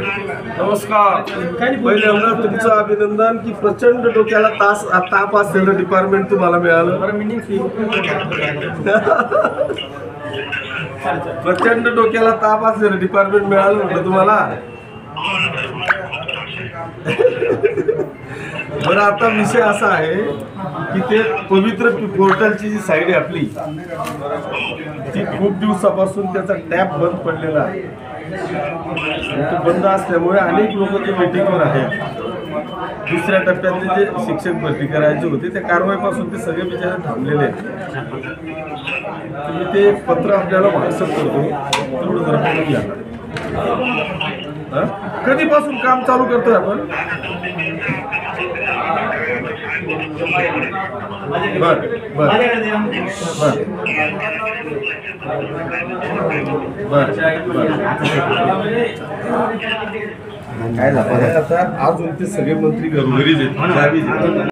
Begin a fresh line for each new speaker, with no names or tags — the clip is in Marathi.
नमस्कार. पहिल्यांदा तुमचं अभिनंदन की प्रचंड डोक्याला ताप असलेलं डिपार्टमेंट तुम्हाला मिळालं. प्रचंड डोक्याला ताप असलेलं डिपार्टमेंट मिळालं म्हटलं तुम्हाला. बरं, आता विषय असा आहे की ते पवित्र पोर्टलची जी साईड आहे आपली, ती खूप दिवसापासून त्याचा टॅप बंद पडलेला आहे. तो बंद असल्यामुळे अनेक लोक ते वेटिंगवर आहेत. दुसऱ्या टप्प्यातले जे शिक्षक भरती करायचे होते त्या कारवाईपासून ते सगळे बिचारे थांबलेले आहेत. तुम्ही ते पत्र आपल्याला व्हॉट्सअप करतो, तेवढं जरा करून घ्या. कधीपासून काम चालू करतोय आपण? बर बर बर काय झालं आता? अजून ते सगळे मंत्री घरोघरी देत